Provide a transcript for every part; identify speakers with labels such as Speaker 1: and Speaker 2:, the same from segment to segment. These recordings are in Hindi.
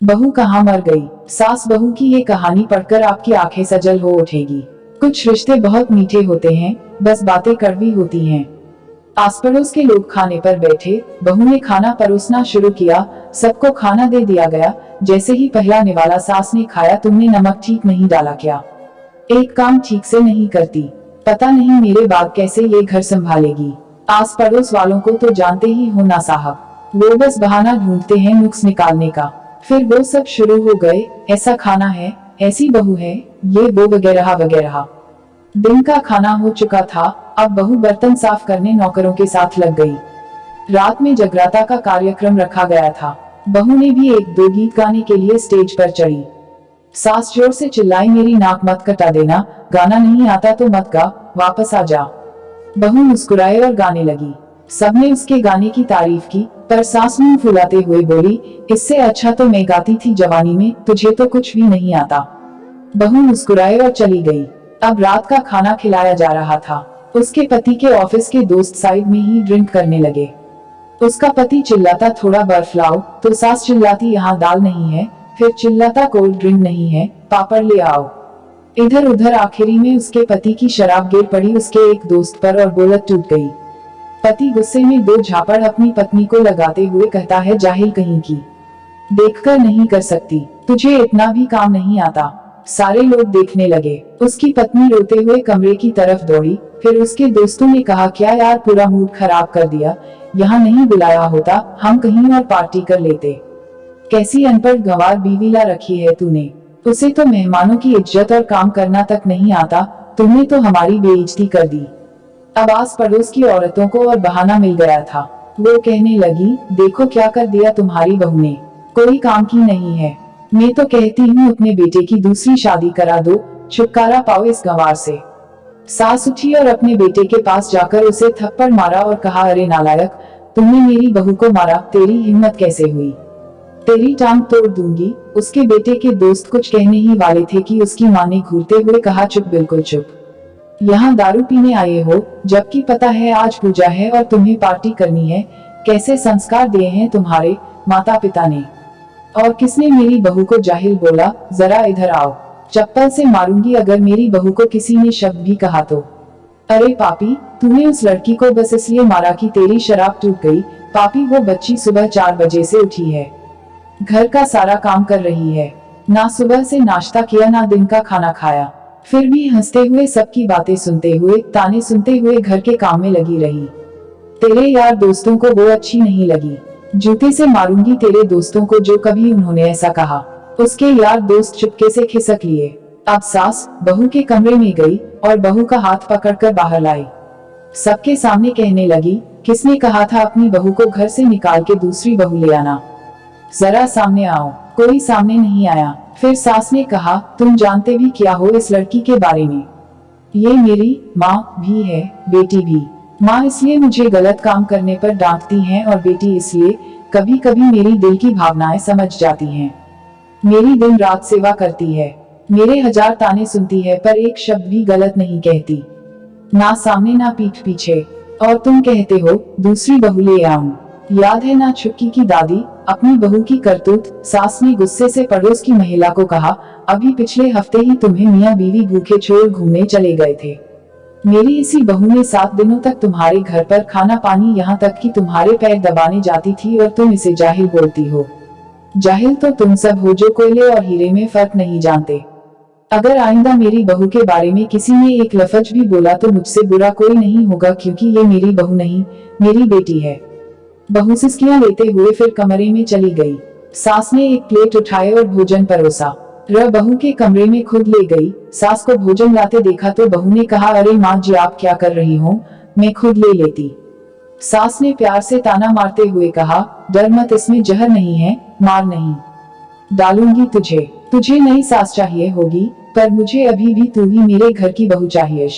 Speaker 1: बहू कहाँ मर गई। सास बहू की ये कहानी पढ़कर आपकी आंखें सजल हो उठेगी। कुछ रिश्ते बहुत मीठे होते हैं, बस बातें कड़वी होती हैं। आस पड़ोस के लोग खाने पर बैठे, बहू ने खाना परोसना शुरू किया। सबको खाना दे दिया गया। जैसे ही पहला निवाला सास ने खाया, तुमने नमक ठीक नहीं डाला क्या? एक काम ठीक से नहीं करती, पता नहीं मेरे बाद कैसे ये घर संभालेगी। आस पड़ोस वालों को तो जानते ही हो ना साहब, वो बस बहाना ढूंढते हैं नुक्स निकालने का। फिर वो सब शुरू हो गए, ऐसा खाना है, ऐसी बहू है, ये वो वगैरह वगैरह। दिन का खाना हो चुका था, अब बहू बर्तन साफ करने नौकरों के साथ लग गई। रात में जगराता का कार्यक्रम रखा गया था। बहू ने भी एक दो गीत गाने के लिए स्टेज पर चढ़ी। सास जोर से चिल्लाई, मेरी नाक मत कटा देना, गाना नहीं आता तो मत गा, वापस आ जा। बहू मुस्कुराए और गाने लगी। सबने उसके गाने की तारीफ की, पर सास मुंह फुलाते हुए बोली, इससे अच्छा तो मैं गाती थी जवानी में, तुझे तो कुछ भी नहीं आता। बहू मुस्कुराए और चली गई। अब रात का खाना खिलाया जा रहा था। उसके पति के ऑफिस के दोस्त साइड में ही ड्रिंक करने लगे। उसका पति चिल्लाता, थोड़ा बर्फ लाओ, तो सास चिल्लाती, यहाँ दाल नहीं है। फिर चिल्लाता, कोल्ड ड्रिंक नहीं है, पापड़ ले आओ। इधर उधर आखिरी में उसके पति की शराब गिर पड़ी उसके एक दोस्त पर और बोलत टूट गई। पति गुस्से में दो झापड़ अपनी पत्नी को लगाते हुए कहता है, जाहिल कहीं की, देखकर नहीं कर सकती, तुझे इतना भी काम नहीं आता। सारे लोग देखने लगे। उसकी पत्नी रोते हुए कमरे की तरफ दौड़ी। फिर उसके दोस्तों ने कहा, क्या यार, पूरा मूड खराब कर दिया, यहाँ नहीं बुलाया होता, हम कहीं और पार्टी कर लेते। कैसी अनपढ़ गंवार बीवी ला रखी है तूने, उसे तो मेहमानों की इज्जत और काम करना तक नहीं आता, तुमने तो हमारी बेइज्जती कर दी। अब आस पड़ोस की औरतों को और बहाना मिल गया था। वो कहने लगी, देखो क्या कर दिया तुम्हारी बहू ने, कोई काम की नहीं है। मैं तो कहती हूँ अपने बेटे की दूसरी शादी करा दो, छुटकारा पाओ इस गंवार से। सास उठी और अपने बेटे के पास जाकर उसे थप्पड़ मारा और कहा, अरे नालायक, तुमने मेरी बहू को मारा, तेरी हिम्मत कैसे हुई, तेरी टांग तोड़ दूंगी। उसके बेटे के दोस्त कुछ कहने ही वाले थे कि उसकी माँ ने घूरते हुए कहा, चुप, बिल्कुल चुप, यहाँ दारू पीने आए हो, जबकि पता है आज पूजा है और तुम्हें पार्टी करनी है। कैसे संस्कार दिए हैं तुम्हारे माता पिता ने, और किसने मेरी बहू को जाहिल बोला, जरा इधर आओ, चप्पल से मारूंगी अगर मेरी बहू को किसी ने शब्द भी कहा तो। अरे पापी, तूने उस लड़की को बस इसलिए मारा कि तेरी शराब टूट गई। पापी, वो बच्ची सुबह 4 बजे से उठी है, घर का सारा काम कर रही है, ना सुबह से नाश्ता किया ना दिन का खाना खाया, फिर भी हंसते हुए सबकी बातें सुनते हुए, ताने सुनते हुए घर के काम में लगी रही। तेरे यार दोस्तों को वो अच्छी नहीं लगी, जूते से मारूंगी तेरे दोस्तों को जो कभी उन्होंने ऐसा कहा। उसके यार दोस्त चुपके से खिसक लिए। अब सास बहू के कमरे में गई और बहू का हाथ पकड़कर बाहर लाई। सबके सामने कहने लगी, किसने कहा था अपनी बहू को घर से निकाल के दूसरी बहू ले आना, जरा सामने आओ। कोई सामने नहीं आया। फिर सास ने कहा, तुम जानते भी क्या हो इस लड़की के बारे में, ये मेरी माँ भी है, बेटी भी। माँ इसलिए मुझे गलत काम करने पर डांटती हैं और बेटी इसलिए, कभी कभी मेरी दिल की भावनाएं समझ जाती हैं। मेरी दिन रात सेवा करती है, मेरे 1000 ताने सुनती है, पर एक शब्द भी गलत नहीं कहती, ना सामने ना पीठ पीछे। और तुम कहते हो दूसरी बहू ले आऊं, याद है ना छुटकी की दादी, अपनी बहू की करतूत। सास ने गुस्से से पड़ोस की महिला को कहा, अभी पिछले हफ्ते ही तुम्हें मियाँ बीवी भूखे छोड़ घूमने चले गए थे। मेरी इसी बहू ने 7 दिनों तक तुम्हारे घर पर खाना पानी, यहाँ तक कि तुम्हारे पैर दबाने जाती थी, और तुम इसे जाहिल बोलती हो। जाहिल तो तुम सब हो जो कोयले और हीरे में फर्क नहीं जानते। अगर आइंदा मेरी बहू के बारे में किसी ने एक लफ्ज भी बोला तो मुझसे बुरा कोई नहीं होगा, क्योंकि ये मेरी बहू नहीं, मेरी बेटी है। बहू सिसकियां लेते हुए फिर कमरे में चली गई। सास ने एक प्लेट उठाए और भोजन परोसा। बहू के कमरे में खुद ले गई। सास को भोजन लाते देखा तो बहू ने कहा, अरे माँ जी, आप क्या कर रही हो, मैं खुद ले लेती। सास ने प्यार से ताना मारते हुए कहा, डर मत, इसमें जहर नहीं है, मार नहीं डालूंगी तुझे। तुझे नई सास चाहिए होगी, पर मुझे अभी भी तू ही मेरे घर की बहू चाहिए।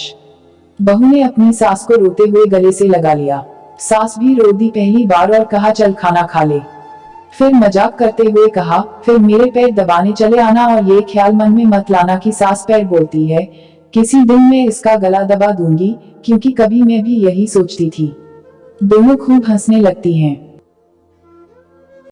Speaker 1: बहू ने अपनी सास को रोते हुए गले से लगा लिया। सास भी रो दी पहली बार और कहा, चल खाना खा ले। फिर मजाक करते हुए कहा, फिर मेरे पैर दबाने चले आना, और ये ख्याल मन में मत लाना कि सास पैर बोलती है, किसी दिन मैं इसका गला दबा दूंगी, क्योंकि कभी मैं भी यही सोचती थी। दोनों खूब हंसने लगती हैं।